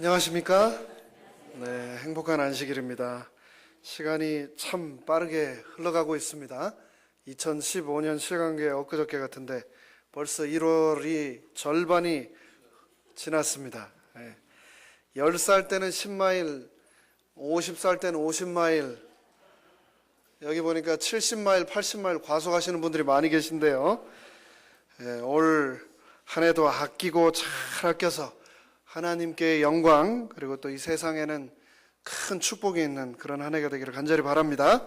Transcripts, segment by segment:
안녕하십니까? 네, 행복한 안식일입니다. 시간이 참 빠르게 흘러가고 있습니다. 2015년 시간 게 엊그저께 같은데 벌써 1월이 절반이 지났습니다. 10살 때는 10마일, 50살 때는 50마일, 여기 보니까 70마일, 80마일 과속하시는 분들이 많이 계신데요. 올 한 해도 아끼고 잘 아껴서 하나님께 영광, 그리고 또 이 세상에는 큰 축복이 있는 그런 한 해가 되기를 간절히 바랍니다.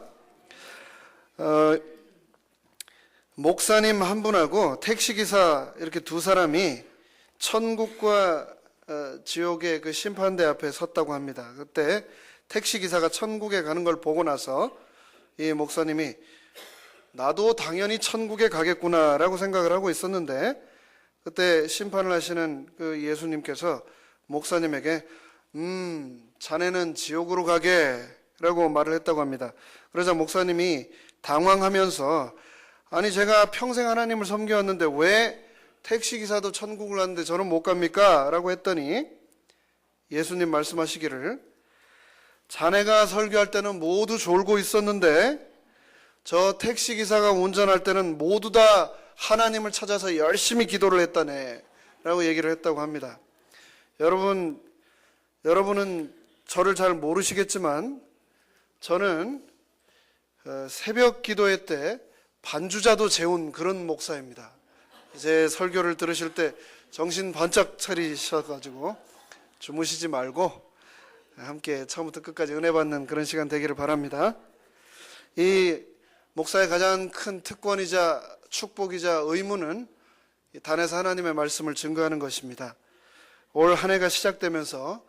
목사님 한 분하고 택시기사 이렇게 두 사람이 천국과 지옥의 그 심판대 앞에 섰다고 합니다. 그때 택시기사가 천국에 가는 걸 보고 나서 이 목사님이 나도 당연히 천국에 가겠구나라고 생각을 하고 있었는데, 그때 심판을 하시는 그 예수님께서 목사님에게 자네는 지옥으로 가게 라고 말을 했다고 합니다. 그러자 목사님이 당황하면서 아니 제가 평생 하나님을 섬겨왔는데 왜 택시기사도 천국을 가는데 저는 못 갑니까? 라고 했더니 예수님 말씀하시기를 자네가 설교할 때는 모두 졸고 있었는데 저 택시기사가 운전할 때는 모두 다 하나님을 찾아서 열심히 기도를 했다네 라고 얘기를 했다고 합니다. 여러분은 저를 잘 모르시겠지만 저는 새벽 기도회 때 반주자도 재운 그런 목사입니다. 제 설교를 들으실 때 정신 번쩍 차리셔가지고 주무시지 말고 함께 처음부터 끝까지 은혜 받는 그런 시간 되기를 바랍니다. 이 목사의 가장 큰 특권이자 축복이자 의무는 단에서 하나님의 말씀을 증거하는 것입니다. 올 한 해가 시작되면서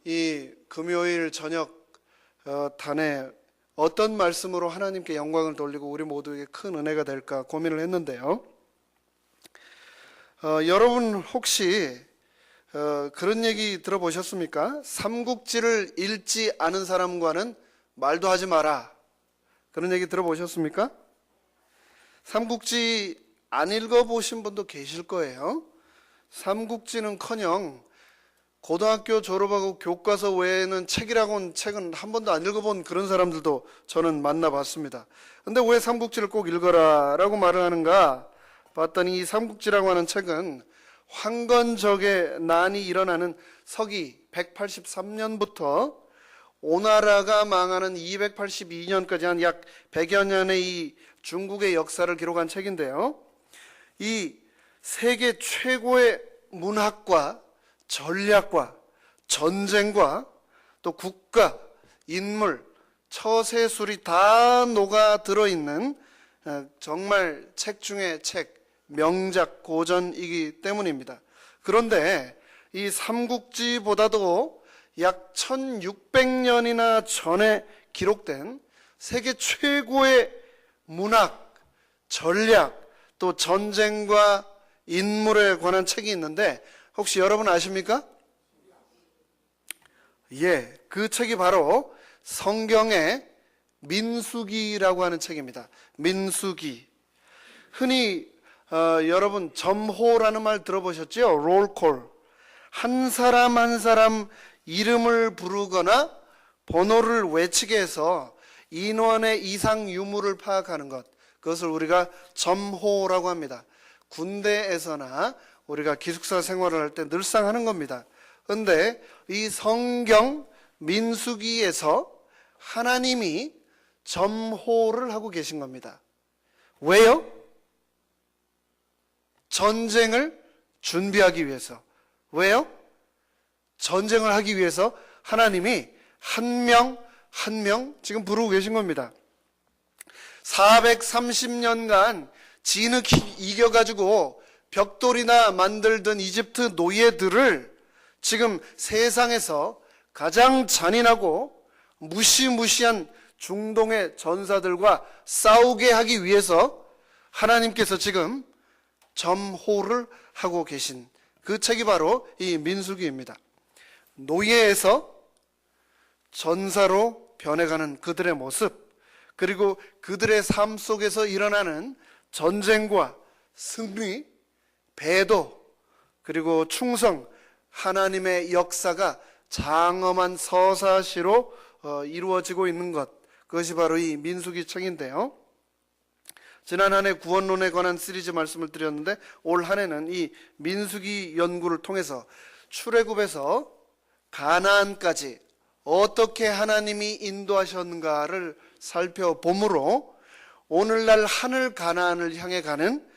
이 금요일 저녁 단에 어떤 말씀으로 하나님께 영광을 돌리고 우리 모두에게 큰 은혜가 될까 고민을 했는데요. 여러분 혹시 그런 얘기 들어보셨습니까? 삼국지를 읽지 않은 사람과는 말도 하지 마라. 그런 얘기 들어보셨습니까? 삼국지 안 읽어보신 분도 계실 거예요. 삼국지는커녕 고등학교 졸업하고 교과서 외에는 책이라고는 책은 한 번도 안 읽어본 그런 사람들도 저는 만나봤습니다. 근데 왜 삼국지를 꼭 읽어라 라고 말을 하는가 봤더니 이 삼국지라고 하는 책은 황건적의 난이 일어나는 서기 183년부터 오나라가 망하는 282년까지 한 약 100여 년의 이 중국의 역사를 기록한 책인데요. 이 세계 최고의 문학과 전략과 전쟁과 또 국가, 인물, 처세술이 다 녹아 들어있는 정말 책 중에 책, 명작 고전이기 때문입니다. 그런데 이 삼국지보다도 약 1600년이나 전에 기록된 세계 최고의 문학, 전략, 또 전쟁과 인물에 관한 책이 있는데 혹시 여러분 아십니까? 그 책이 바로 성경의 민수기라고 하는 책입니다. 민수기. 흔히 여러분 점호라는 말 들어보셨죠? 롤콜. 한 사람 한 사람 이름을 부르거나 번호를 외치게 해서 인원의 이상 유무를 파악하는 것, 그것을 우리가 점호라고 합니다. 군대에서나 우리가 기숙사 생활을 할 때 늘상 하는 겁니다. 그런데 이 성경 민수기에서 하나님이 점호를 하고 계신 겁니다. 왜요? 전쟁을 준비하기 위해서. 왜요? 전쟁을 하기 위해서 하나님이 한 명 한 명 지금 부르고 계신 겁니다. 430년간 진흙이 이겨가지고 벽돌이나 만들던 이집트 노예들을 지금 세상에서 가장 잔인하고 무시무시한 중동의 전사들과 싸우게 하기 위해서 하나님께서 지금 점호를 하고 계신 그 책이 바로 이 민수기입니다. 노예에서 전사로 변해가는 그들의 모습, 그리고 그들의 삶 속에서 일어나는 전쟁과 승리, 배도, 그리고 충성, 하나님의 역사가 장엄한 서사시로 이루어지고 있는 것, 그것이 바로 이 민수기청인데요. 지난 한 해 구원론에 관한 시리즈 말씀을 드렸는데 올 한 해는 이 민수기 연구를 통해서 출애굽에서 가나안까지 어떻게 하나님이 인도하셨는가를 살펴보므로 오늘날 하늘 가나안을 향해 가는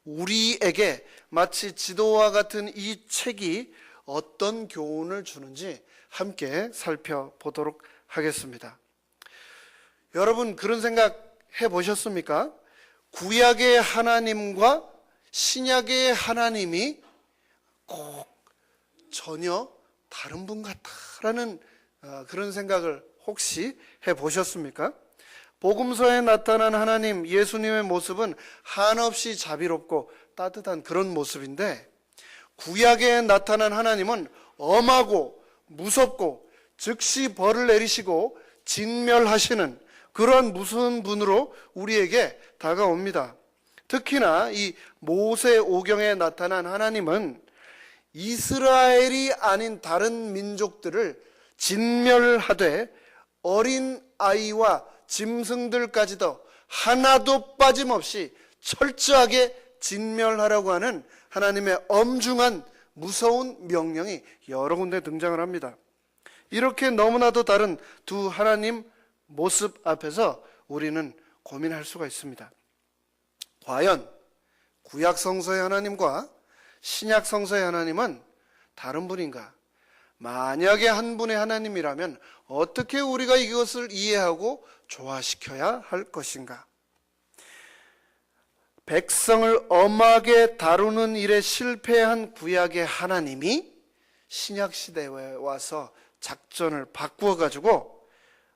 우리에게 마치 지도와 같은 이 책이 어떤 교훈을 주는지 함께 살펴보도록 하겠습니다. 여러분, 그런 생각 해보셨습니까? 구약의 하나님과 신약의 하나님이 꼭 전혀 다른 분 같다라는 그런 생각을 혹시 해보셨습니까? 복음서에 나타난 하나님, 예수님의 모습은 한없이 자비롭고 따뜻한 그런 모습인데, 구약에 나타난 하나님은 엄하고 무섭고 즉시 벌을 내리시고 진멸하시는 그러한 무서운 분으로 우리에게 다가옵니다. 특히나 이 모세오경에 나타난 하나님은 이스라엘이 아닌 다른 민족들을 진멸하되 어린 아이와 짐승들까지도 하나도 빠짐없이 철저하게 진멸하라고 하는 하나님의 엄중한 무서운 명령이 여러 군데 등장을 합니다. 이렇게 너무나도 다른 두 하나님 모습 앞에서 우리는 고민할 수가 있습니다. 과연 구약 성서의 하나님과 신약 성서의 하나님은 다른 분인가? 만약에 한 분의 하나님이라면 어떻게 우리가 이것을 이해하고 조화시켜야 할 것인가? 백성을 엄하게 다루는 일에 실패한 구약의 하나님이 신약 시대에 와서 작전을 바꾸어 가지고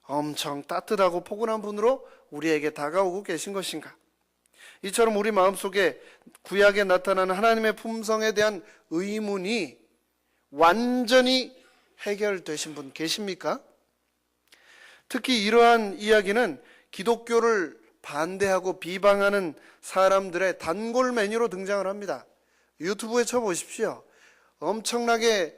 엄청 따뜻하고 포근한 분으로 우리에게 다가오고 계신 것인가? 이처럼 우리 마음속에 구약에 나타나는 하나님의 품성에 대한 의문이 완전히 해결되신 분 계십니까? 특히 이러한 이야기는 기독교를 반대하고 비방하는 사람들의 단골 메뉴로 등장을 합니다. 유튜브에 쳐보십시오. 엄청나게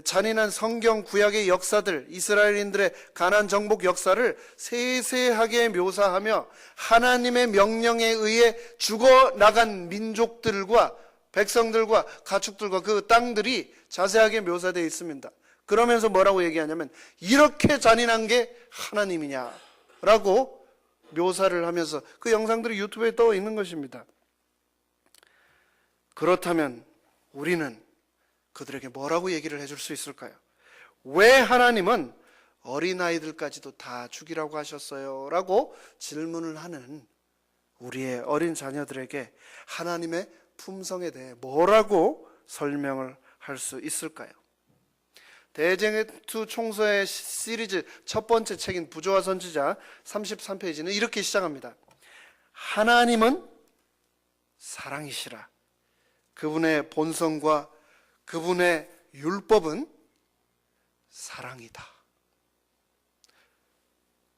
잔인한 성경 구약의 역사들, 이스라엘인들의 가나안 정복 역사를 세세하게 묘사하며 하나님의 명령에 의해 죽어나간 민족들과 백성들과 가축들과 그 땅들이 자세하게 묘사되어 있습니다. 그러면서 뭐라고 얘기하냐면 이렇게 잔인한 게 하나님이냐라고 묘사를 하면서 그 영상들이 유튜브에 떠 있는 것입니다. 그렇다면 우리는 그들에게 뭐라고 얘기를 해줄 수 있을까요? 왜 하나님은 어린아이들까지도 다 죽이라고 하셨어요? 라고 질문을 하는 우리의 어린 자녀들에게 하나님의 품성에 대해 뭐라고 설명을 할 수 있을까요? 대쟁투 총서의 시리즈 첫 번째 책인 부조와 선지자 33페이지는 이렇게 시작합니다. 하나님은 사랑이시라. 그분의 본성과 그분의 율법은 사랑이다.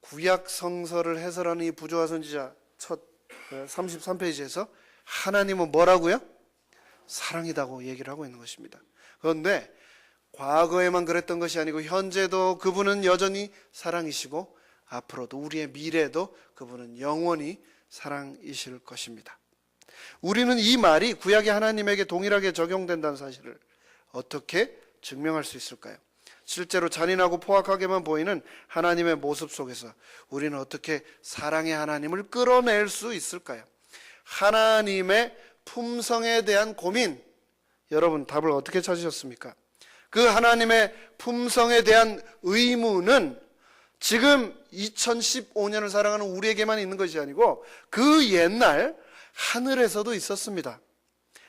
구약 성서를 해설하는 이 부조와 선지자 첫 33페이지에서 하나님은 뭐라고요? 사랑이다고 얘기를 하고 있는 것입니다. 그런데 과거에만 그랬던 것이 아니고 현재도 그분은 여전히 사랑이시고 앞으로도 우리의 미래도 그분은 영원히 사랑이실 것입니다. 우리는 이 말이 구약의 하나님에게 동일하게 적용된다는 사실을 어떻게 증명할 수 있을까요? 실제로 잔인하고 포악하게만 보이는 하나님의 모습 속에서 우리는 어떻게 사랑의 하나님을 끌어낼 수 있을까요? 하나님의 품성에 대한 고민, 여러분 답을 어떻게 찾으셨습니까? 그 하나님의 품성에 대한 의문은 지금 2015년을 살아가는 우리에게만 있는 것이 아니고 그 옛날 하늘에서도 있었습니다.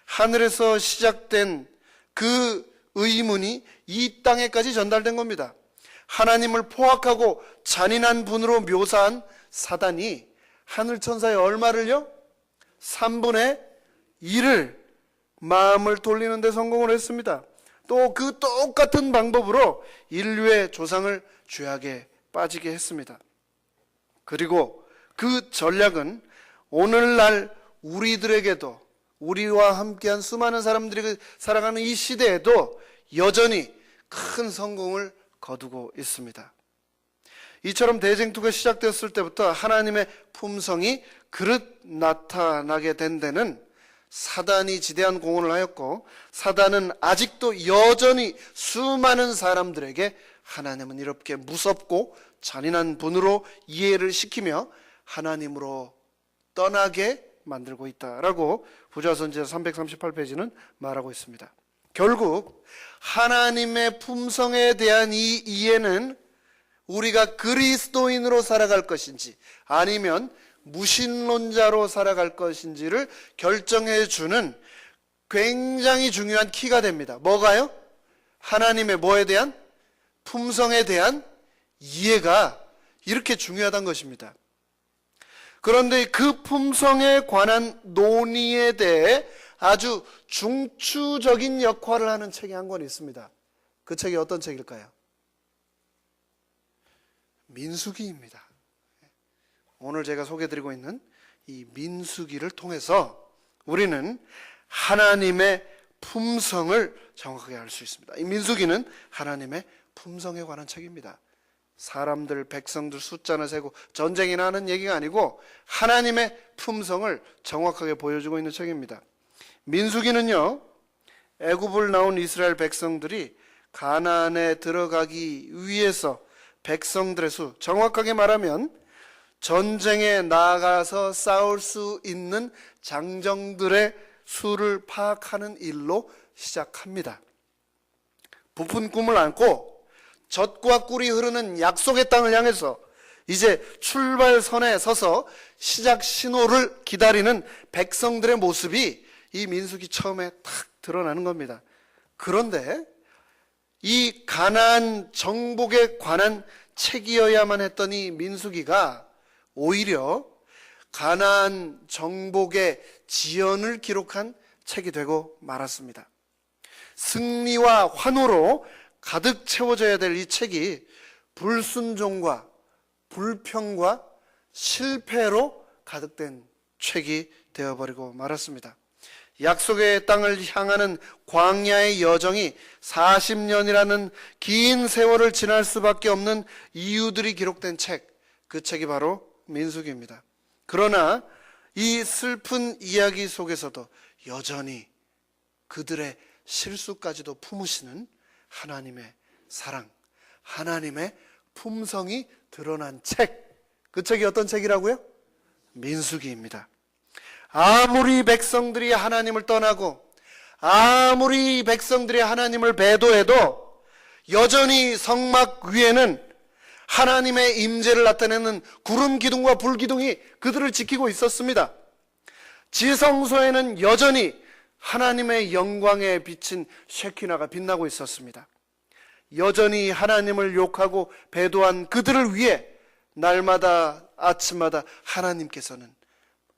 하늘에서 시작된 그 의문이 이 땅에까지 전달된 겁니다. 하나님을 포악하고 잔인한 분으로 묘사한 사단이 하늘 천사의 얼마를요? 3분의 1을 마음을 돌리는 데 성공을 했습니다. 또 그 똑같은 방법으로 인류의 조상을 죄악에 빠지게 했습니다. 그리고 그 전략은 오늘날 우리들에게도, 우리와 함께한 수많은 사람들이 살아가는 이 시대에도 여전히 큰 성공을 거두고 있습니다. 이처럼 대쟁투가 시작되었을 때부터 하나님의 품성이 그릇 나타나게 된 데는 사단이 지대한 공헌을 하였고, 사단은 아직도 여전히 수많은 사람들에게 하나님은 이렇게 무섭고 잔인한 분으로 이해를 시키며 하나님으로 떠나게 만들고 있다라고 부자선지자 338페이지는 말하고 있습니다. 결국 하나님의 품성에 대한 이 이해는 우리가 그리스도인으로 살아갈 것인지 아니면 무신론자로 살아갈 것인지를 결정해 주는 굉장히 중요한 키가 됩니다. 뭐가요? 하나님의 뭐에 대한? 품성에 대한 이해가 이렇게 중요하다는 것입니다. 그런데 그 품성에 관한 논의에 대해 아주 중추적인 역할을 하는 책이 한 권 있습니다. 그 책이 어떤 책일까요? 민수기입니다. 오늘 제가 소개해드리고 있는 이 민수기를 통해서 우리는 하나님의 품성을 정확하게 알 수 있습니다. 이 민수기는 하나님의 품성에 관한 책입니다. 사람들, 백성들 숫자나 세고 전쟁이나 하는 얘기가 아니고 하나님의 품성을 정확하게 보여주고 있는 책입니다. 민수기는요, 애굽을 나온 이스라엘 백성들이 가나안에 들어가기 위해서 백성들의 수, 정확하게 말하면 전쟁에 나가서 싸울 수 있는 장정들의 수를 파악하는 일로 시작합니다. 부푼 꿈을 안고 젖과 꿀이 흐르는 약속의 땅을 향해서 이제 출발선에 서서 시작 신호를 기다리는 백성들의 모습이 이 민수기 처음에 탁 드러나는 겁니다. 그런데 이 가나안 정복에 관한 책이어야만 했던 이 민수기가 오히려 가나안 정복의 지연을 기록한 책이 되고 말았습니다. 승리와 환호로 가득 채워져야 될 이 책이 불순종과 불평과 실패로 가득된 책이 되어버리고 말았습니다. 약속의 땅을 향하는 광야의 여정이 40년이라는 긴 세월을 지날 수밖에 없는 이유들이 기록된 책, 그 책이 바로 민수기입니다. 그러나 이 슬픈 이야기 속에서도 여전히 그들의 실수까지도 품으시는 하나님의 사랑, 하나님의 품성이 드러난 책, 그 책이 어떤 책이라고요? 민수기입니다. 아무리 백성들이 하나님을 떠나고 아무리 백성들이 하나님을 배도해도 여전히 성막 위에는 하나님의 임재를 나타내는 구름 기둥과 불 기둥이 그들을 지키고 있었습니다. 지성소에는 여전히 하나님의 영광에 비친 쉐키나가 빛나고 있었습니다. 여전히 하나님을 욕하고 배도한 그들을 위해 날마다 아침마다 하나님께서는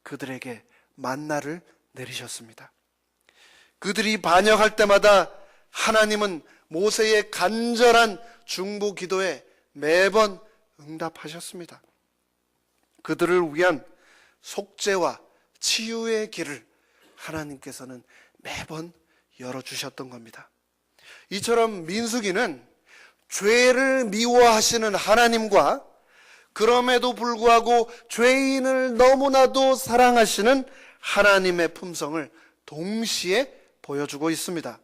그들에게 만나를 내리셨습니다. 그들이 반역할 때마다 하나님은 모세의 간절한 중보 기도에 매번 응답하셨습니다. 그들을 위한 속죄와 치유의 길을 하나님께서는 매번 열어주셨던 겁니다. 이처럼 민수기는 죄를 미워하시는 하나님과 그럼에도 불구하고 죄인을 너무나도 사랑하시는 하나님의 품성을 동시에 보여주고 있습니다.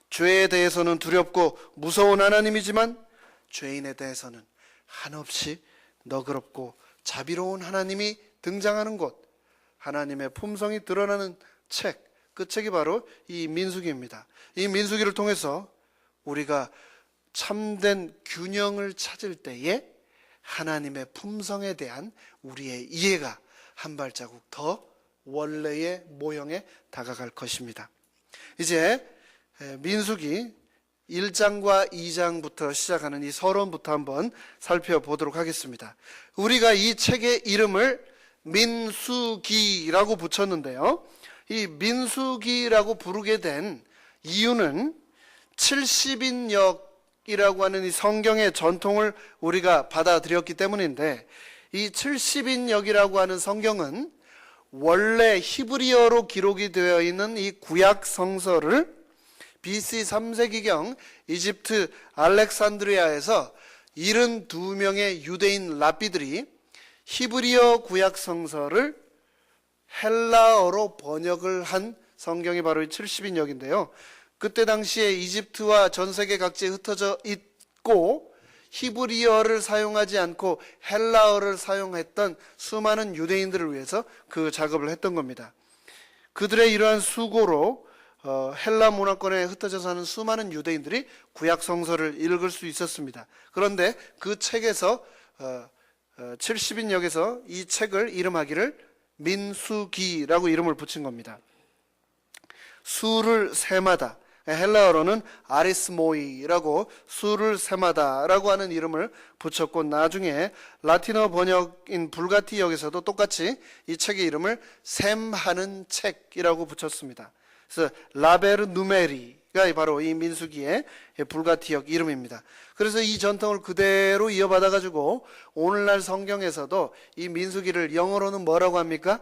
죄에 대해서는 두렵고 무서운 하나님이지만 죄인에 대해서는 한없이 너그럽고 자비로운 하나님이 등장하는 곳, 하나님의 품성이 드러나는 책, 그 책이 바로 이 민수기입니다. 이 민수기를 통해서 우리가 참된 균형을 찾을 때에 하나님의 품성에 대한 우리의 이해가 한 발자국 더 원래의 모형에 다가갈 것입니다. 이제 민수기 1장과 2장부터 시작하는 이 서론부터 한번 살펴보도록 하겠습니다. 우리가 이 책의 이름을 민수기라고 붙였는데요. 이 민수기라고 부르게 된 이유는 70인역이라고 하는 이 성경의 전통을 우리가 받아들였기 때문인데, 이 70인역이라고 하는 성경은 원래 히브리어로 기록이 되어 있는 이 구약 성서를 BC 3세기경 이집트 알렉산드리아에서 72명의 유대인 랍비들이 히브리어 구약 성서를 헬라어로 번역을 한 성경이 바로 이 70인역인데요. 그때 당시에 이집트와 전 세계 각지에 흩어져 있고 히브리어를 사용하지 않고 헬라어를 사용했던 수많은 유대인들을 위해서 그 작업을 했던 겁니다. 그들의 이러한 수고로 헬라 문화권에 흩어져 사는 수많은 유대인들이 구약 성서를 읽을 수 있었습니다. 그런데 그 책에서 70인역에서 이 책을 이름하기를 민수기라고 이름을 붙인 겁니다. 수를 세마다, 헬라어로는 아리스모이라고 수를 세마다라고 하는 이름을 붙였고, 나중에 라틴어 번역인 불가티역에서도 똑같이 이 책의 이름을 셈하는 책이라고 붙였습니다. 그래서 라베르 누메리가 바로 이 민수기의 불가티역 이름입니다. 그래서 이 전통을 그대로 이어받아 가지고 오늘날 성경에서도 이 민수기를 영어로는 뭐라고 합니까?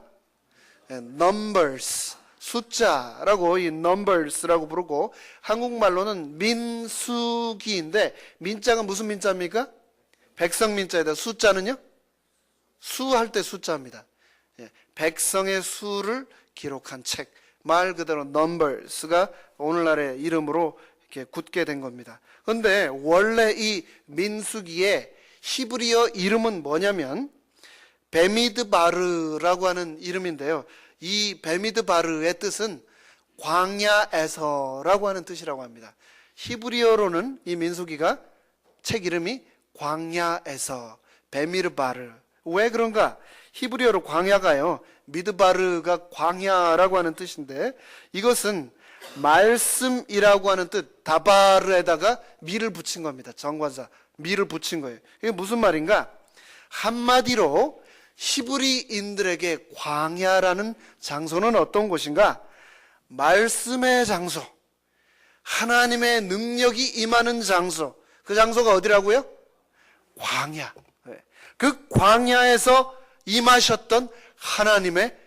Numbers, 숫자라고, 이 numbers라고 부르고, 한국말로는 민수기인데 민자가 무슨 민자입니까? 백성민자에다 숫자는요? 수할 때 숫자입니다. 백성의 수를 기록한 책, 말 그대로 numbers가 오늘날의 이름으로 이렇게 굳게 된 겁니다. 그런데 원래 이 민수기의 히브리어 이름은 뭐냐면 베미드바르라고 하는 이름인데요. 이 베미드바르의 뜻은 광야에서라고 하는 뜻이라고 합니다. 히브리어로는 이 민수기가 책 이름이 광야에서, 베미드바르. 왜 그런가? 히브리어로 광야가요, 미드바르가 광야라고 하는 뜻인데, 이것은 말씀이라고 하는 뜻, 다바르에다가 미를 붙인 겁니다. 정관사 미를 붙인 거예요. 이게 무슨 말인가? 한마디로 히브리인들에게 광야라는 장소는 어떤 곳인가? 말씀의 장소, 하나님의 능력이 임하는 장소. 그 장소가 어디라고요? 광야. 그 광야에서 임하셨던 하나님의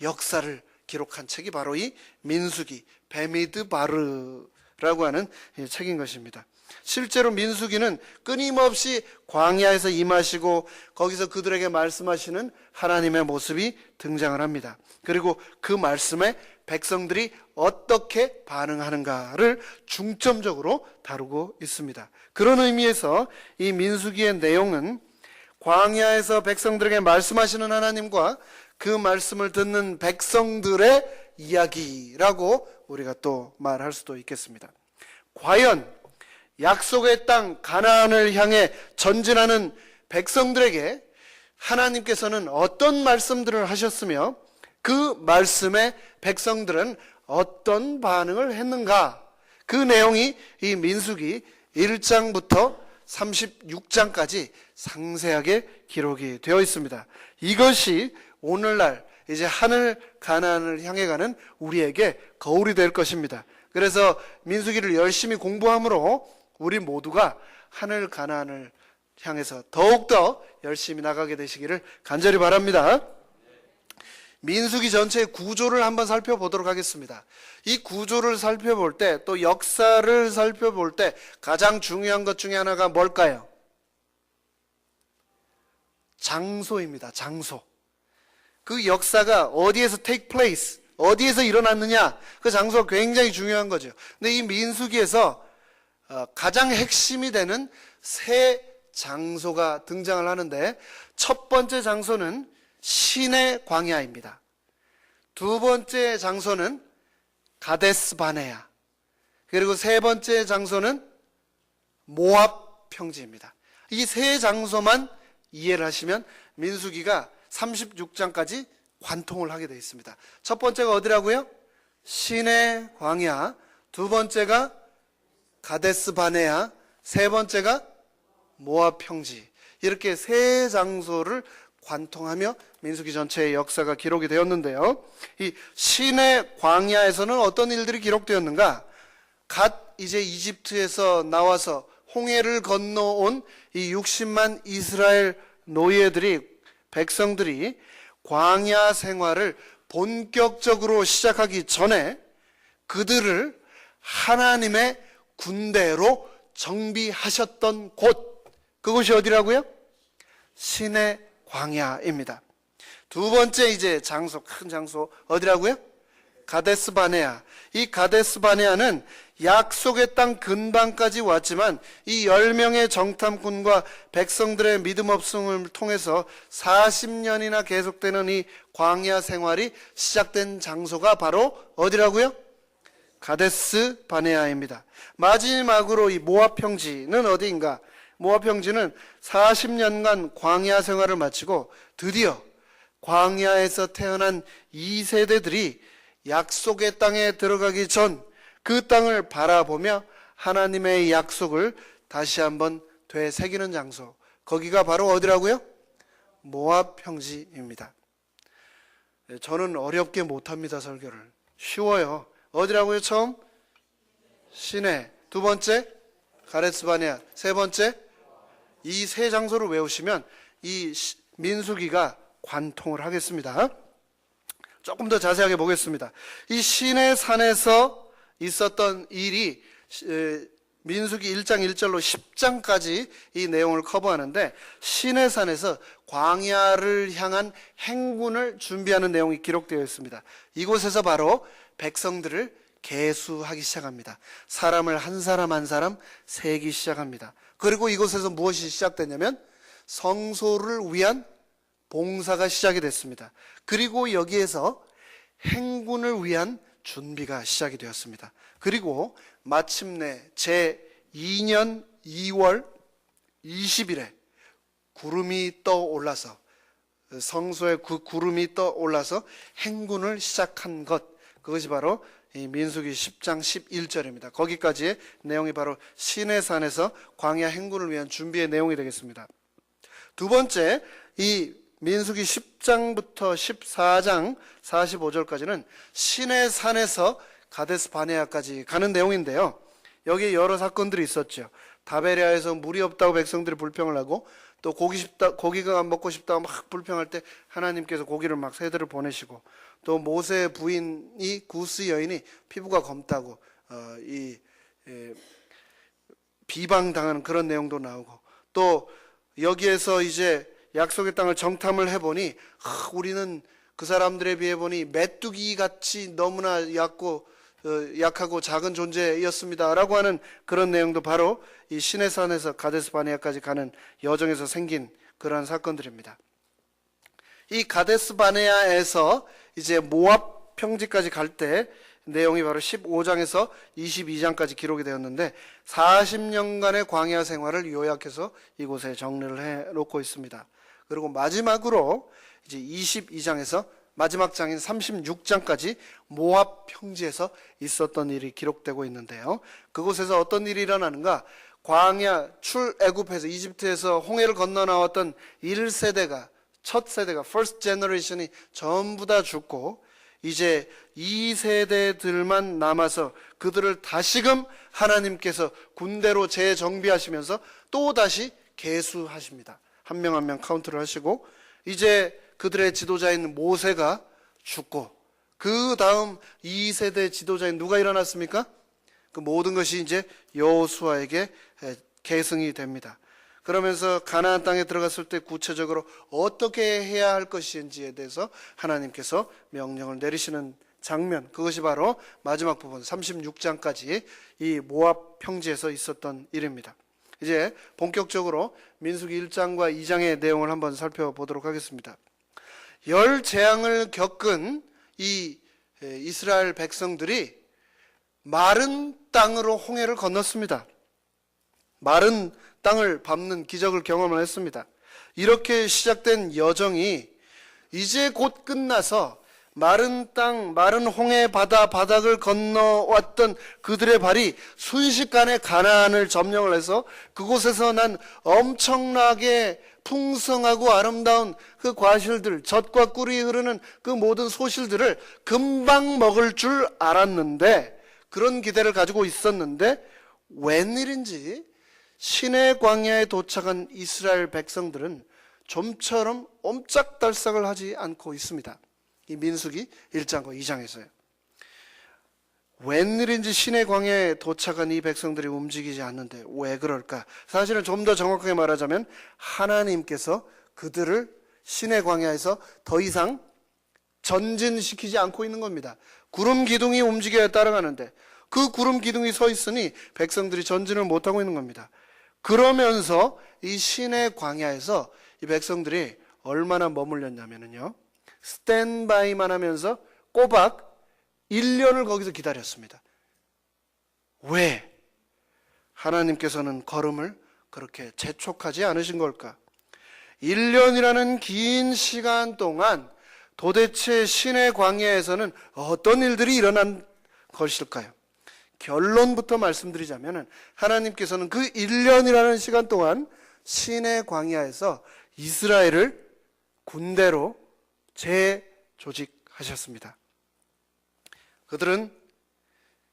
역사를 기록한 책이 바로 이 민수기, 베미드바르라고 하는 책인 것입니다. 실제로 민수기는 끊임없이 광야에서 임하시고 거기서 그들에게 말씀하시는 하나님의 모습이 등장을 합니다. 그리고 그 말씀에 백성들이 어떻게 반응하는가를 중점적으로 다루고 있습니다. 그런 의미에서 이 민수기의 내용은 광야에서 백성들에게 말씀하시는 하나님과 그 말씀을 듣는 백성들의 이야기라고 우리가 또 말할 수도 있겠습니다. 과연 약속의 땅 가나안을 향해 전진하는 백성들에게 하나님께서는 어떤 말씀들을 하셨으며 그 말씀에 백성들은 어떤 반응을 했는가? 그 내용이 이 민수기 1장부터 36장까지 상세하게 기록이 되어 있습니다. 이것이 오늘날 이제 하늘 가나안을 향해 가는 우리에게 거울이 될 것입니다. 그래서 민수기를 열심히 공부함으로 우리 모두가 하늘 가나안을 향해서 더욱더 열심히 나가게 되시기를 간절히 바랍니다. 민수기 전체의 구조를 한번 살펴보도록 하겠습니다. 이 구조를 살펴볼 때, 또 역사를 살펴볼 때 가장 중요한 것 중에 하나가 뭘까요? 장소입니다. 장소. 그 역사가 어디에서 take place, 어디에서 일어났느냐, 그 장소가 굉장히 중요한 거죠. 근데 이 민수기에서 가장 핵심이 되는 세 장소가 등장을 하는데, 첫 번째 장소는 신의 광야입니다. 두 번째 장소는 가데스 바네아, 그리고 세 번째 장소는 모압 평지입니다. 이 세 장소만 이해를 하시면 민수기가 36장까지 관통을 하게 되어 있습니다. 첫 번째가 어디라고요? 신의 광야, 두 번째가 가데스 바네아, 세 번째가 모압 평지. 이렇게 세 장소를 관통하며 민수기 전체의 역사가 기록이 되었는데요. 이 신의 광야에서는 어떤 일들이 기록되었는가? 갓 이제 이집트에서 나와서 홍해를 건너온 이 60만 이스라엘 노예들이, 백성들이 광야 생활을 본격적으로 시작하기 전에 그들을 하나님의 군대로 정비하셨던 곳, 그곳이 어디라고요? 신의 광야입니다. 두 번째 이제 장소, 큰 장소 어디라고요? 가데스 바네아. 이 가데스 바네아는 약속의 땅 근방까지 왔지만 이 10명의 정탐꾼과 백성들의 믿음 없음을 통해서 40년이나 계속되는 이 광야 생활이 시작된 장소가 바로 어디라고요? 가데스 바네아입니다. 마지막으로 이 모압 평지는 어디인가? 모압 평지는 40년간 광야 생활을 마치고 드디어 광야에서 태어난 2세대들이 약속의 땅에 들어가기 전 그 땅을 바라보며 하나님의 약속을 다시 한번 되새기는 장소, 거기가 바로 어디라고요? 모압 평지입니다. 저는 어렵게 못합니다. 설교를. 쉬워요. 어디라고요? 처음? 시내. 두 번째? 가데스 바네아. 세 번째? 이 세 장소를 외우시면 이 민수기가 관통을 하겠습니다. 조금 더 자세하게 보겠습니다. 이 시내 산에서 있었던 일이 민수기 1장 1절로 10장까지 이 내용을 커버하는데, 시내 산에서 광야를 향한 행군을 준비하는 내용이 기록되어 있습니다. 이곳에서 바로 백성들을 계수하기 시작합니다. 사람을 한 사람 한 사람 세기 시작합니다. 그리고 이곳에서 무엇이 시작되냐면 성소를 위한 봉사가 시작이 됐습니다. 그리고 여기에서 행군을 위한 준비가 시작이 되었습니다. 그리고 마침내 제2년 2월 20일에 구름이 떠올라서, 성소에 그 구름이 떠올라서 행군을 시작한 것, 그것이 바로 이 민수기 10장 11절입니다. 거기까지의 내용이 바로 시내산에서 광야 행군을 위한 준비의 내용이 되겠습니다. 두 번째, 이 민수기 10장부터 14장 45절까지는 시내산에서 가데스 바네아까지 가는 내용인데요. 여기에 여러 사건들이 있었죠. 다베랴에서 물이 없다고 백성들이 불평을 하고, 또 고기가 먹고 싶다고 막 불평할 때 하나님께서 고기를 막 새들을 보내시고, 또 모세 부인이 구스 여인이 피부가 검다고 비방당하는 그런 내용도 나오고, 또 여기에서 이제 약속의 땅을 정탐을 해보니 우리는 그 사람들에 비해 보니 메뚜기 같이 너무나 약하고 작은 존재였습니다 라고 하는 그런 내용도 바로 이 시내산에서 가데스 바네아까지 가는 여정에서 생긴 그러한 사건들입니다. 이 가데스 바네아에서 이제 모압 평지까지 갈 때 내용이 바로 15장에서 22장까지 기록이 되었는데, 40년간의 광야 생활을 요약해서 이곳에 정리를 해 놓고 있습니다. 그리고 마지막으로 이제 22장에서 마지막 장인 36장까지 모압 평지에서 있었던 일이 기록되고 있는데요. 그곳에서 어떤 일이 일어나는가? 광야 출애굽해서 이집트에서 홍해를 건너 나왔던 1세대가, 첫 세대가 first generation이 전부 다 죽고 이제 2세대들만 남아서 그들을 다시금 하나님께서 군대로 재정비하시면서 또다시 계수하십니다. 한 명 한 명 카운트를 하시고, 이제 그들의 지도자인 모세가 죽고 그 다음 2세대 지도자인 누가 일어났습니까? 그 모든 것이 이제 여호수아에게 계승이 됩니다. 그러면서 가나안 땅에 들어갔을 때 구체적으로 어떻게 해야 할 것인지에 대해서 하나님께서 명령을 내리시는 장면, 그것이 바로 마지막 부분 36장까지 이 모압 평지에서 있었던 일입니다. 이제 본격적으로 민수기 1장과 2장의 내용을 한번 살펴보도록 하겠습니다. 열 재앙을 겪은 이 이스라엘 백성들이 마른 땅으로 홍해를 건넜습니다. 마른 땅을 밟는 기적을 경험을 했습니다. 이렇게 시작된 여정이 이제 곧 끝나서 마른 땅, 마른 홍해 바닥을 건너왔던 그들의 발이 순식간에 가나안을 점령을 해서 그곳에서 난 엄청나게 풍성하고 아름다운 그 과실들, 젖과 꿀이 흐르는 그 모든 소실들을 금방 먹을 줄 알았는데, 그런 기대를 가지고 있었는데 웬일인지 시내 광야에 도착한 이스라엘 백성들은 좀처럼 옴짝달싹을 하지 않고 있습니다. 이 민수기 1장과 2장에서요. 웬일인지 시내 광야에 도착한 이 백성들이 움직이지 않는데 왜 그럴까? 사실은 좀 더 정확하게 말하자면 하나님께서 그들을 시내 광야에서 더 이상 전진시키지 않고 있는 겁니다. 구름 기둥이 움직여야 따라가는데 그 구름 기둥이 서 있으니 백성들이 전진을 못하고 있는 겁니다. 그러면서 이 시내 광야에서 이 백성들이 얼마나 머물렸냐면요, 스탠바이만 하면서 꼬박 1년을 거기서 기다렸습니다. 왜? 하나님께서는 걸음을 그렇게 재촉하지 않으신 걸까? 1년이라는 긴 시간 동안 도대체 시내 광야에서는 어떤 일들이 일어난 것일까요? 결론부터 말씀드리자면 하나님께서는 그 1년이라는 시간 동안 시내 광야에서 이스라엘을 군대로 재조직하셨습니다. 그들은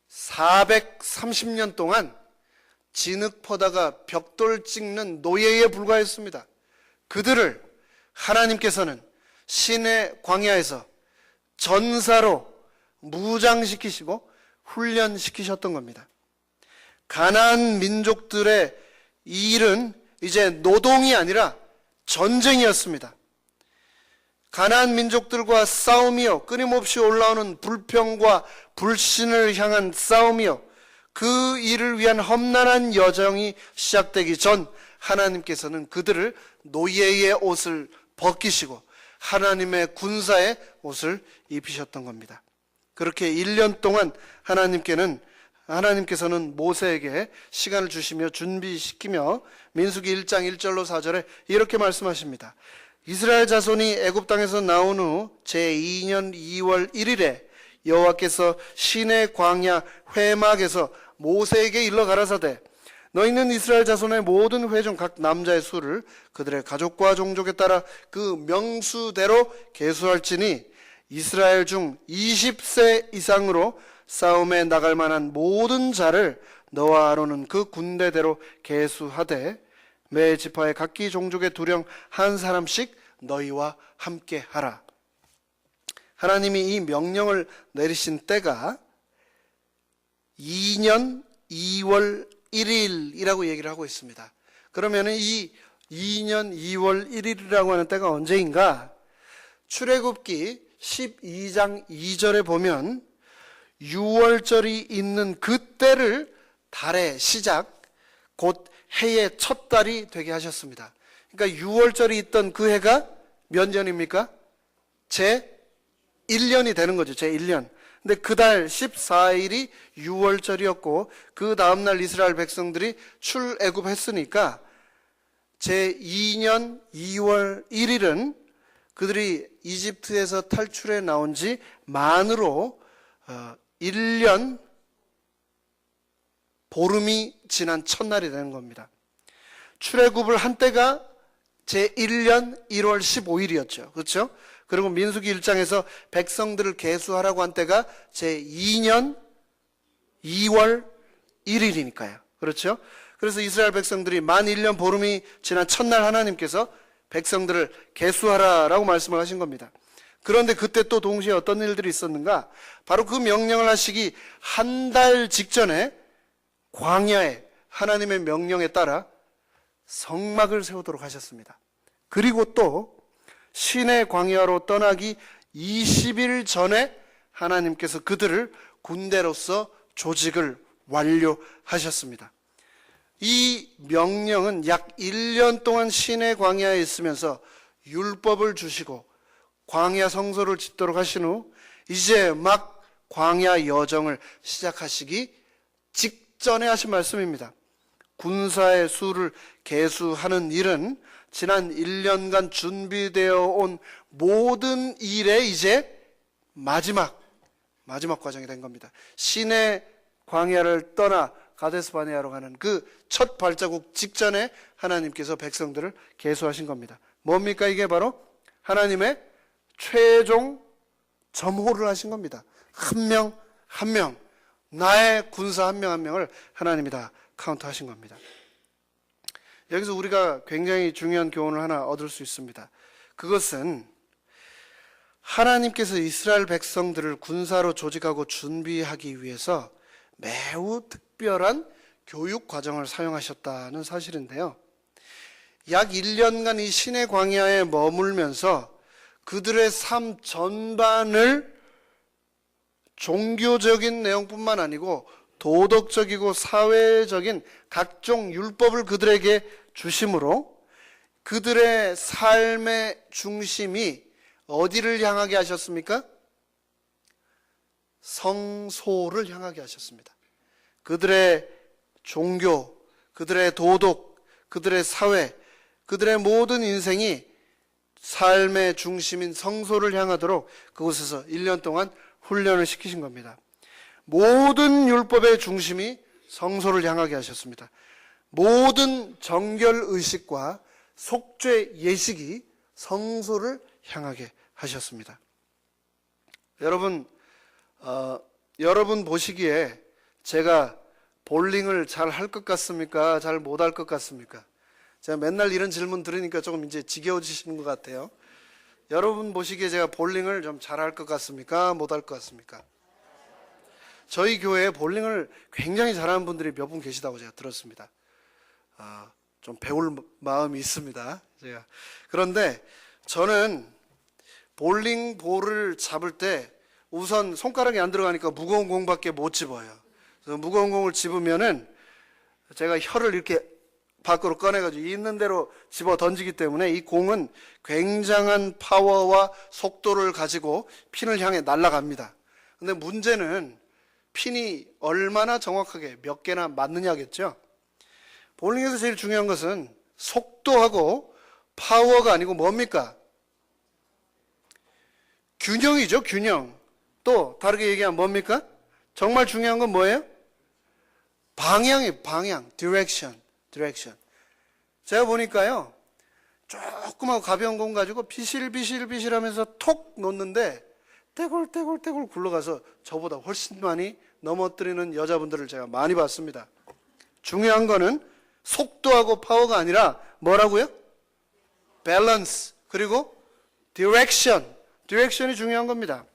430년 동안 진흙 퍼다가 벽돌 찍는 노예에 불과했습니다. 그들을 하나님께서는 시내 광야에서 전사로 무장시키시고 훈련시키셨던 겁니다. 가나안 민족들의 이 일은 이제 노동이 아니라 전쟁이었습니다. 가나안 민족들과 싸움이요, 끊임없이 올라오는 불평과 불신을 향한 싸움이요, 그 일을 위한 험난한 여정이 시작되기 전 하나님께서는 그들을 노예의 옷을 벗기시고 하나님의 군사의 옷을 입히셨던 겁니다. 그렇게 1년 동안 하나님께서는 모세에게 시간을 주시며 준비시키며 민수기 1장 1절로 4절에 이렇게 말씀하십니다. 이스라엘 자손이 애굽 땅에서 나온 후 제2년 2월 1일에 여호와께서 시내 광야 회막에서 모세에게 일러 가라사대 너희는 이스라엘 자손의 모든 회 중 각 남자의 수를 그들의 가족과 종족에 따라 그 명수대로 계수할지니 이스라엘 중 20세 이상으로 싸움에 나갈 만한 모든 자를 너와 아론은 그 군대대로 계수하되 매 지파의 각기 종족의 두령 한 사람씩 너희와 함께 하라. 하나님이 이 명령을 내리신 때가 2년 2월 1일이라고 얘기를 하고 있습니다. 그러면 이 2년 2월 1일이라고 하는 때가 언제인가? 출애굽기 12장 2절에 보면 6월절이 있는 그때를 달의 시작, 곧 해의 첫 달이 되게 하셨습니다. 그러니까 6월절이 있던 그 해가 몇 년입니까? 제 1년이 되는 거죠. 제 1년. 근데 그 달 14일이 6월절이었고 그 다음날 이스라엘 백성들이 출애굽했으니까 제 2년 2월 1일은 그들이 이집트에서 탈출해 나온 지 만으로 1년 보름이 지난 첫날이 되는 겁니다. 출애굽을 한 때가 제1년 1월 15일이었죠. 그렇죠? 그리고 민수기 1장에서 백성들을 계수하라고 한 때가 제2년 2월 1일이니까요. 그렇죠? 그래서 이스라엘 백성들이 만 1년 보름이 지난 첫날 하나님께서 백성들을 계수하라라고 말씀을 하신 겁니다. 그런데 그때 또 동시에 어떤 일들이 있었는가? 바로 그 명령을 하시기 한 달 직전에 광야에 하나님의 명령에 따라 성막을 세우도록 하셨습니다. 그리고 또 시내 광야로 떠나기 20일 전에 하나님께서 그들을 군대로서 조직을 완료하셨습니다. 이 명령은 약 1년 동안 시내 광야에 있으면서 율법을 주시고 광야 성소를 짓도록 하신 후 이제 막 광야 여정을 시작하시기 직전에 하신 말씀입니다. 군사의 수를 계수하는 일은 지난 1년간 준비되어 온 모든 일의 이제 마지막 과정이 된 겁니다. 시내 광야를 떠나 가데스 바네아로 가는 그 첫 발자국 직전에 하나님께서 백성들을 계수하신 겁니다. 뭡니까? 이게 바로 하나님의 최종 점호를 하신 겁니다. 한 명 한 명, 나의 군사 한 명 한 명을 하나님이 다 카운트하신 겁니다. 여기서 우리가 굉장히 중요한 교훈을 하나 얻을 수 있습니다. 그것은 하나님께서 이스라엘 백성들을 군사로 조직하고 준비하기 위해서 매우 특별한 교육 과정을 사용하셨다는 사실인데요. 약 1년간 이 시내 광야에 머물면서 그들의 삶 전반을 종교적인 내용뿐만 아니고 도덕적이고 사회적인 각종 율법을 그들에게 주심으로 그들의 삶의 중심이 어디를 향하게 하셨습니까? 성소를 향하게 하셨습니다. 그들의 종교, 그들의 도덕, 그들의 사회, 그들의 모든 인생이 삶의 중심인 성소를 향하도록 그곳에서 1년 동안 훈련을 시키신 겁니다. 모든 율법의 중심이 성소를 향하게 하셨습니다. 모든 정결의식과 속죄 예식이 성소를 향하게 하셨습니다. 여러분 보시기에 제가 볼링을 잘 할 것 같습니까? 잘 못 할 것 같습니까? 제가 맨날 이런 질문 들으니까 조금 이제 지겨워지시는 것 같아요. 여러분 보시기에 제가 볼링을 좀 잘할 것 같습니까? 못 할 것 같습니까? 저희 교회에 볼링을 굉장히 잘하는 분들이 몇 분 계시다고 제가 들었습니다. 좀 배울 마음이 있습니다. 제가. 그런데 저는 볼링 볼을 잡을 때 우선 손가락이 안 들어가니까 무거운 공밖에 못 집어요. 그래서 무거운 공을 집으면은 제가 혀를 이렇게 밖으로 꺼내가지고 있는 대로 집어 던지기 때문에 이 공은 굉장한 파워와 속도를 가지고 핀을 향해 날아갑니다. 근데 문제는 핀이 얼마나 정확하게 몇 개나 맞느냐겠죠. 볼링에서 제일 중요한 것은 속도하고 파워가 아니고 뭡니까? 균형이죠, 균형. 또 다르게 얘기하면 뭡니까? 정말 중요한 건 뭐예요? 방향, direction. 제가 보니까요, 조그맣고 가벼운 공 가지고 비실비실 하면서 톡 놓는데 떼굴 굴러가서 저보다 훨씬 많이 넘어뜨리는 여자분들을 제가 많이 봤습니다. 중요한 거는 속도하고 파워가 아니라 뭐라고요? 밸런스, 그리고 디렉션이 중요한 겁니다.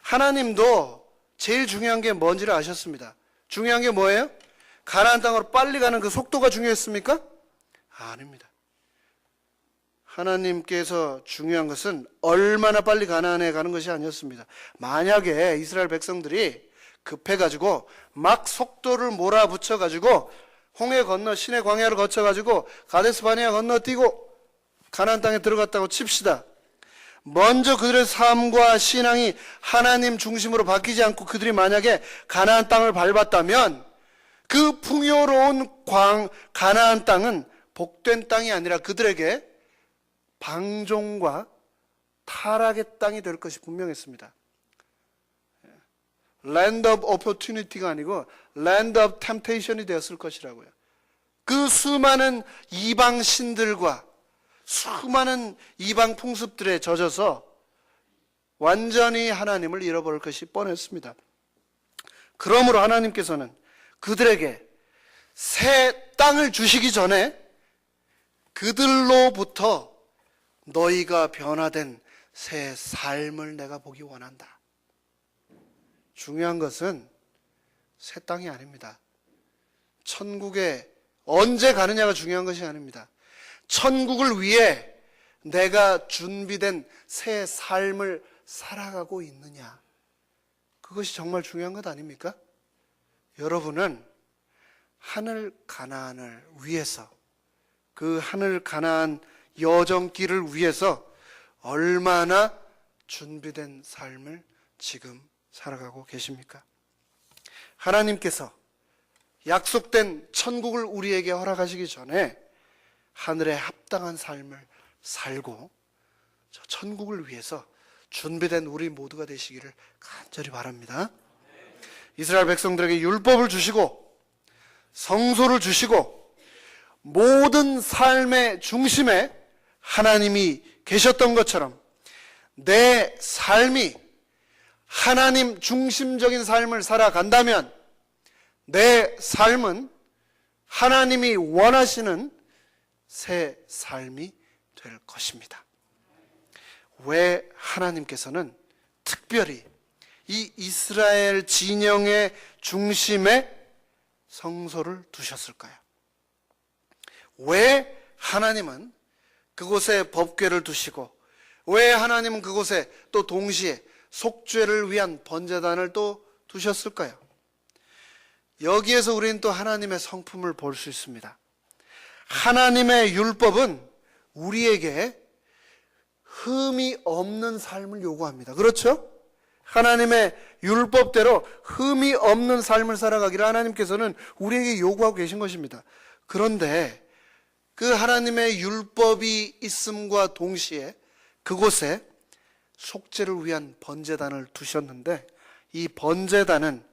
하나님도 제일 중요한 게 뭔지를 아셨습니다. 중요한 게 뭐예요? 가나안 땅으로 빨리 가는 그 속도가 중요했습니까? 아닙니다. 하나님께서 중요한 것은 얼마나 빨리 가나안에 가는 것이 아니었습니다. 만약에 이스라엘 백성들이 급해가지고 막 속도를 몰아붙여가지고 홍해 건너 시내 광야를 거쳐가지고 가데스 바네아 건너뛰고 가나안 땅에 들어갔다고 칩시다. 먼저 그들의 삶과 신앙이 하나님 중심으로 바뀌지 않고 그들이 만약에 가나안 땅을 밟았다면 그 풍요로운 가나안 땅은 복된 땅이 아니라 그들에게 방종과 타락의 땅이 될 것이 분명했습니다. Land of Opportunity가 아니고 Land of Temptation이 되었을 것이라고요. 그 수많은 이방 신들과 수많은 이방 풍습들에 젖어서 완전히 하나님을 잃어버릴 것이 뻔했습니다. 그러므로 하나님께서는 그들에게 새 땅을 주시기 전에 그들로부터 너희가 변화된 새 삶을 내가 보기 원한다. 중요한 것은 새 땅이 아닙니다. 천국에 언제 가느냐가 중요한 것이 아닙니다. 천국을 위해 내가 준비된 새 삶을 살아가고 있느냐. 그것이 정말 중요한 것 아닙니까? 여러분은 하늘 가나안을 위해서, 그 하늘 가나안 여정길을 위해서 얼마나 준비된 삶을 지금 살아가고 계십니까? 하나님께서 약속된 천국을 우리에게 허락하시기 전에 하늘에 합당한 삶을 살고 저 천국을 위해서 준비된 우리 모두가 되시기를 간절히 바랍니다. 이스라엘 백성들에게 율법을 주시고 성소를 주시고 모든 삶의 중심에 하나님이 계셨던 것처럼 내 삶이 하나님 중심적인 삶을 살아간다면 내 삶은 하나님이 원하시는 새 삶이 될 것입니다. 왜 하나님께서는 특별히 이 이스라엘 진영의 중심에 성소를 두셨을까요? 왜 하나님은 그곳에 법궤를 두시고 왜 하나님은 그곳에 또 동시에 속죄를 위한 번제단을 또 두셨을까요? 여기에서 우리는 또 하나님의 성품을 볼 수 있습니다. 하나님의 율법은 우리에게 흠이 없는 삶을 요구합니다. 그렇죠? 하나님의 율법대로 흠이 없는 삶을 살아가기를 하나님께서는 우리에게 요구하고 계신 것입니다. 그런데 그 하나님의 율법이 있음과 동시에 그곳에 속죄를 위한 번제단을 두셨는데, 이 번제단은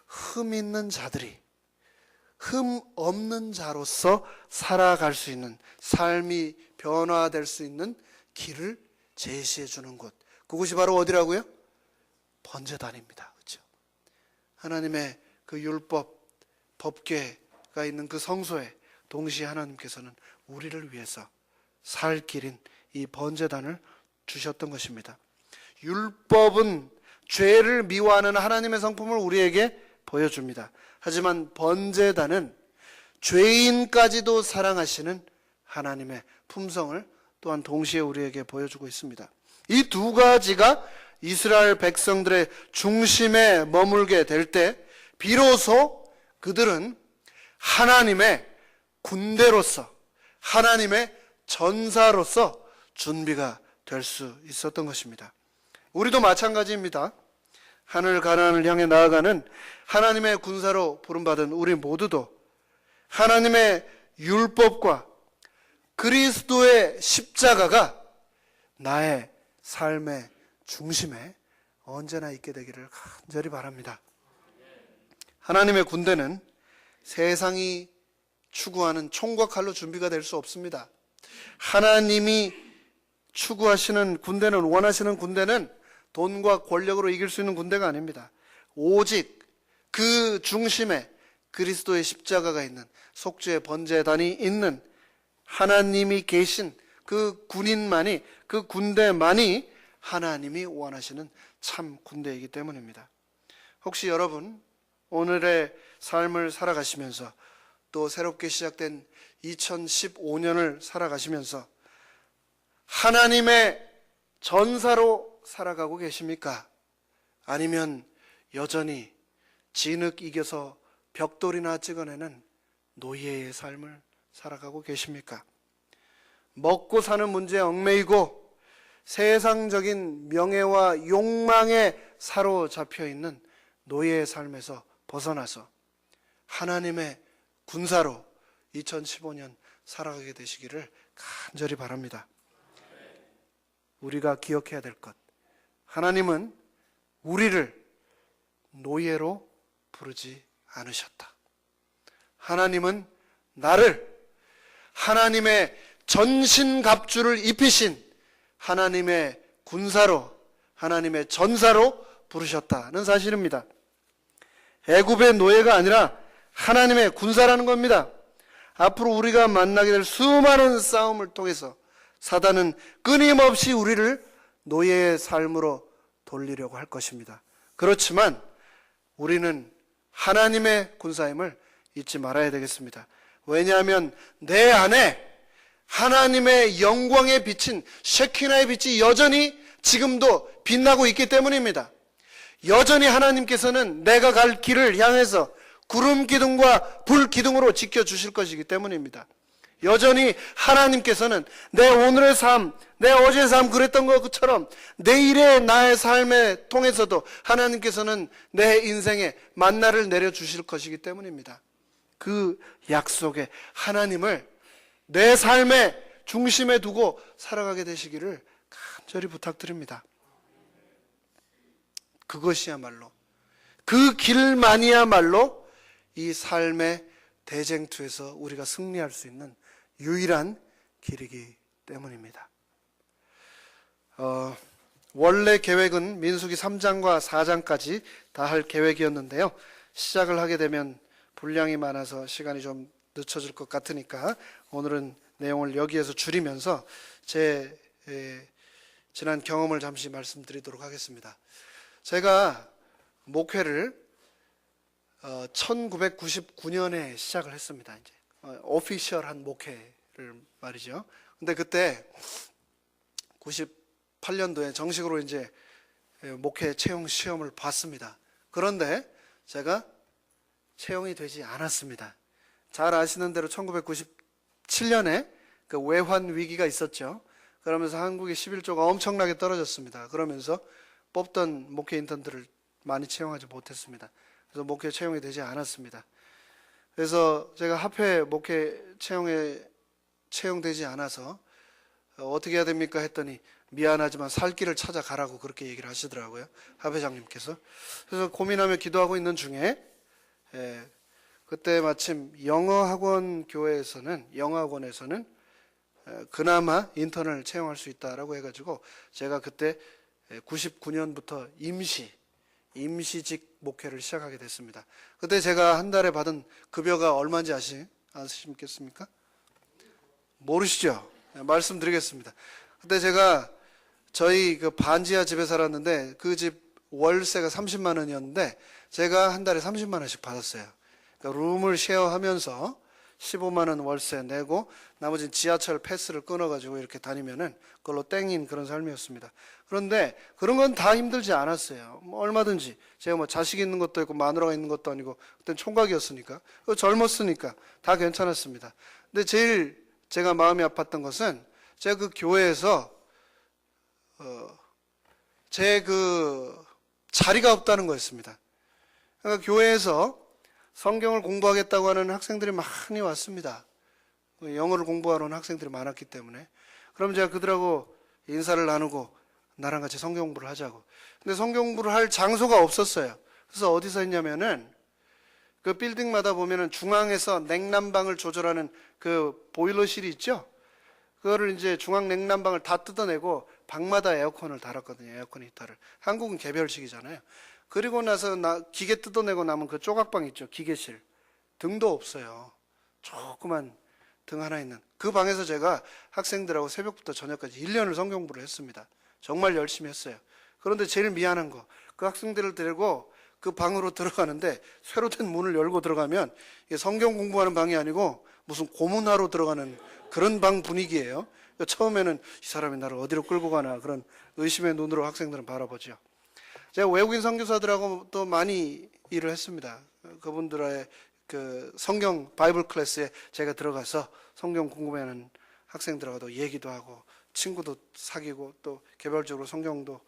흠 있는 자들이 흠 없는 자로서 살아갈 수 있는, 삶이 변화될 수 있는 길을 제시해 주는 곳, 그곳이 바로 어디라고요? 번제단입니다. 그렇죠? 하나님의 그 율법, 법궤가 있는 그 성소에 동시에 하나님께서는 우리를 위해서 살 길인 이 번제단을 주셨던 것입니다. 율법은 죄를 미워하는 하나님의 성품을 우리에게 보여줍니다. 하지만 번제단은 죄인까지도 사랑하시는 하나님의 품성을 또한 동시에 우리에게 보여주고 있습니다. 이 두 가지가 이스라엘 백성들의 중심에 머물게 될 때 비로소 그들은 하나님의 군대로서, 하나님의 전사로서 준비가 될 수 있었던 것입니다. 우리도 마찬가지입니다. 하늘 가나안을 향해 나아가는 하나님의 군사로 부름받은 우리 모두도 하나님의 율법과 그리스도의 십자가가 나의 삶의 중심에 언제나 있게 되기를 간절히 바랍니다. 하나님의 군대는 세상이 추구하는 총과 칼로 준비가 될 수 없습니다. 하나님이 추구하시는 군대는, 원하시는 군대는 돈과 권력으로 이길 수 있는 군대가 아닙니다. 오직 그 중심에 그리스도의 십자가가 있는, 속죄의 번제단이 있는 하나님이 계신 그 군인만이, 그 군대만이 하나님이 원하시는 참 군대이기 때문입니다. 혹시 여러분 오늘의 삶을 살아가시면서 또 새롭게 시작된 2015년을 살아가시면서 하나님의 전사로 살아가고 계십니까? 아니면 여전히 진흙 이겨서 벽돌이나 찍어내는 노예의 삶을 살아가고 계십니까? 먹고 사는 문제에 얽매이고 세상적인 명예와 욕망에 사로잡혀 있는 노예의 삶에서 벗어나서 하나님의 군사로 2015년 살아가게 되시기를 간절히 바랍니다. 우리가 기억해야 될 것, 하나님은 우리를 노예로 부르지 않으셨다. 하나님은 나를 하나님의 전신갑주를 입히신 하나님의 군사로, 하나님의 전사로 부르셨다는 사실입니다. 애굽의 노예가 아니라 하나님의 군사라는 겁니다. 앞으로 우리가 만나게 될 수많은 싸움을 통해서 사단은 끊임없이 우리를 노예의 삶으로 돌리려고 할 것입니다. 그렇지만 우리는 하나님의 군사임을 잊지 말아야 되겠습니다. 왜냐하면 내 안에 하나님의 영광에 비친 셰키나의 빛이 여전히 지금도 빛나고 있기 때문입니다. 여전히 하나님께서는 내가 갈 길을 향해서 구름 기둥과 불 기둥으로 지켜주실 것이기 때문입니다. 여전히 하나님께서는 내 오늘의 삶, 내 어제의 삶 그랬던 것처럼 내일의 나의 삶에 통해서도 하나님께서는 내 인생에 만나를 내려주실 것이기 때문입니다. 그 약속에 하나님을 내 삶의 중심에 두고 살아가게 되시기를 간절히 부탁드립니다. 그것이야말로, 그 길만이야말로 이 삶의 대쟁투에서 우리가 승리할 수 있는 유일한 길이기 때문입니다. 원래 계획은 민수기 3장과 4장까지 다 할 계획이었는데요. 시작을 하게 되면 분량이 많아서 시간이 좀 늦춰질 것 같으니까 오늘은 내용을 여기에서 줄이면서 제 지난 경험을 잠시 말씀드리도록 하겠습니다. 제가 목회를 1999년에 시작을 했습니다. 이제 오피셜한 목회를 말이죠. 근데 그때 98년도에 정식으로 이제 목회 채용 시험을 봤습니다. 그런데 제가 채용이 되지 않았습니다. 잘 아시는 대로 1997년에 그 외환 위기가 있었죠. 그러면서 한국의 11조가 엄청나게 떨어졌습니다. 그러면서 뽑던 목회 인턴들을 많이 채용하지 못했습니다. 그래서 목회 채용이 되지 않았습니다. 그래서 제가 합회 목회 채용되지 않아서 어떻게 해야 됩니까 했더니 미안하지만 살 길을 찾아가라고 그렇게 얘기를 하시더라고요. 합회장님께서. 그래서 고민하며 기도하고 있는 중에 그때 마침 영어학원에서는 그나마 인턴을 채용할 수 있다라고 해가지고 제가 그때 99년부터 임시직 목회를 시작하게 됐습니다. 그때 제가 한 달에 받은 급여가 얼마인지 아시겠습니까? 모르시죠? 말씀드리겠습니다. 그때 제가 저희 그 반지하 집에 살았는데 그 집 월세가 30만 원이었는데 제가 한 달에 30만 원씩 받았어요. 그러니까 룸을 쉐어하면서 15만 원 월세 내고 나머지는 지하철 패스를 끊어가지고 이렇게 다니면은 그걸로 땡인 그런 삶이었습니다. 그런데 그런 건 다 힘들지 않았어요. 뭐 얼마든지 제가 뭐 자식 있는 것도 있고 마누라가 있는 것도 아니고 그땐 총각이었으니까 젊었으니까 다 괜찮았습니다. 근데 제일 제가 마음이 아팠던 것은 제가 그 교회에서 제 그 자리가 없다는 거였습니다. 그러니까 교회에서 성경을 공부하겠다고 하는 학생들이 많이 왔습니다. 영어를 공부하러 온 학생들이 많았기 때문에. 그럼 제가 그들하고 인사를 나누고 나랑 같이 성경 공부를 하자고. 근데 성경 공부를 할 장소가 없었어요. 그래서 어디서 했냐면은 그 빌딩마다 보면은 중앙에서 냉난방을 조절하는 그 보일러실이 있죠? 그거를 이제 중앙 냉난방을 다 뜯어내고 방마다 에어컨을 달았거든요. 에어컨 히터를. 한국은 개별식이잖아요. 그리고 나서 기계 뜯어내고 남은 그 조각방 있죠. 기계실. 등도 없어요. 조그만 등 하나 있는. 그 방에서 제가 학생들하고 새벽부터 저녁까지 1년을 성경 공부를 했습니다. 정말 열심히 했어요. 그런데 제일 미안한 거, 그 학생들을 데리고 그 방으로 들어가는데 쇠로 된 문을 열고 들어가면 이게 성경 공부하는 방이 아니고 무슨 고문하러 들어가는 그런 방 분위기예요. 처음에는 이 사람이 나를 어디로 끌고 가나 그런 의심의 눈으로 학생들은 바라보죠. 제가 외국인 선교사들하고 또 많이 일을 했습니다. 그분들의 그 성경 바이블 클래스에 제가 들어가서 성경 궁금해하는 학생들하고도 얘기도 하고 친구도 사귀고 또 개별적으로 성경도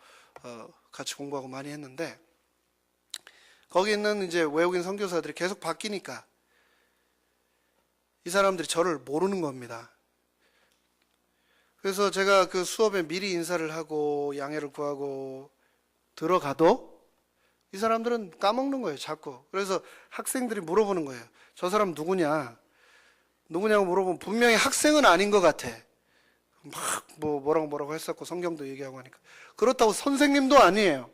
같이 공부하고 많이 했는데 거기 있는 이제 외국인 선교사들이 계속 바뀌니까 이 사람들이 저를 모르는 겁니다. 그래서 제가 그 수업에 미리 인사를 하고 양해를 구하고 들어가도 이 사람들은 까먹는 거예요, 자꾸. 그래서 학생들이 물어보는 거예요. 저 사람 누구냐고 물어보면 분명히 학생은 아닌 것 같아. 막 뭐라고 했었고 성경도 얘기하고 하니까. 그렇다고 선생님도 아니에요.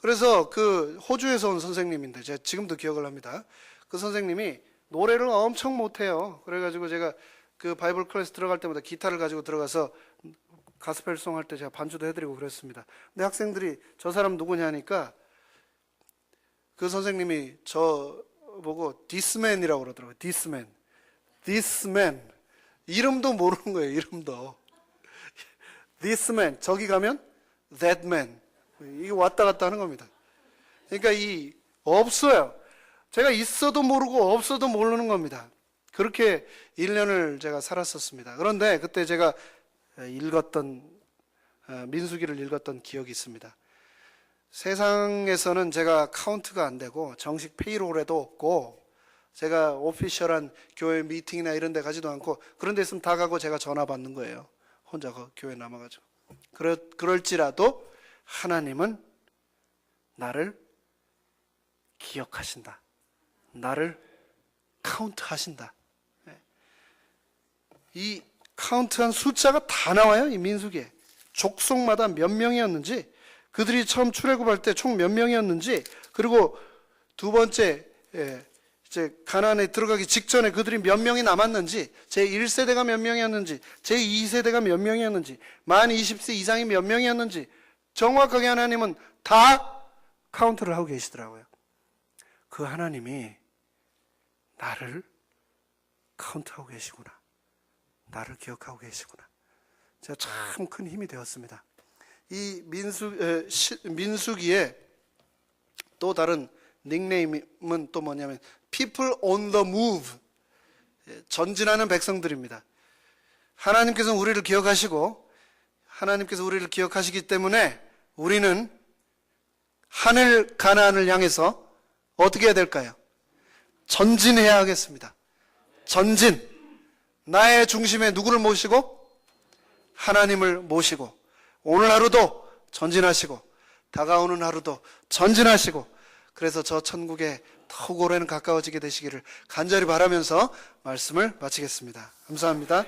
그래서 그 호주에서 온 선생님인데 제가 지금도 기억을 합니다. 그 선생님이 노래를 엄청 못해요. 그래가지고 제가 그 바이블 클래스 들어갈 때마다 기타를 가지고 들어가서 가스펠송 할 때 제가 반주도 해드리고 그랬습니다. 근데 학생들이 저 사람 누구냐 하니까 그 선생님이 저 보고 디스맨이라고 그러더라고요. 디스맨. 이름도 모르는 거예요. 이름도. 디스맨. 저기 가면 that man. 이게 왔다 갔다 하는 겁니다. 그러니까 없어요. 제가 있어도 모르고 없어도 모르는 겁니다. 그렇게 1년을 제가 살았었습니다. 그런데 그때 제가 민수기를 읽었던 기억이 있습니다. 세상에서는 제가 카운트가 안 되고 정식 페이롤에도 없고 제가 오피셜한 교회 미팅이나 이런 데 가지도 않고 그런 데 있으면 다 가고 제가 전화 받는 거예요. 혼자 그 교회 남아가지고. 그럴지라도 하나님은 나를 기억하신다. 나를 카운트하신다. 이 카운트한 숫자가 다 나와요. 이 민수기에. 족속마다 몇 명이었는지, 그들이 처음 출애굽할 때 총 몇 명이었는지, 그리고 두 번째 이제 가나안에 들어가기 직전에 그들이 몇 명이 남았는지, 제1세대가 몇 명이었는지, 제2세대가 몇 명이었는지, 만 20세 이상이 몇 명이었는지 정확하게 하나님은 다 카운트를 하고 계시더라고요. 그 하나님이 나를 카운트하고 계시구나. 나를 기억하고 계시구나. 제가 참 큰 힘이 되었습니다. 이 민수기에 또 다른 닉네임은 또 뭐냐면 People on the move, 전진하는 백성들입니다. 하나님께서 우리를 기억하시고 하나님께서 우리를 기억하시기 때문에 우리는 하늘 가나안을 향해서 어떻게 해야 될까요? 전진해야 하겠습니다. 전진. 나의 중심에 누구를 모시고? 하나님을 모시고 오늘 하루도 전진하시고 다가오는 하루도 전진하시고, 그래서 저 천국에 더욱 오래는 가까워지게 되시기를 간절히 바라면서 말씀을 마치겠습니다. 감사합니다.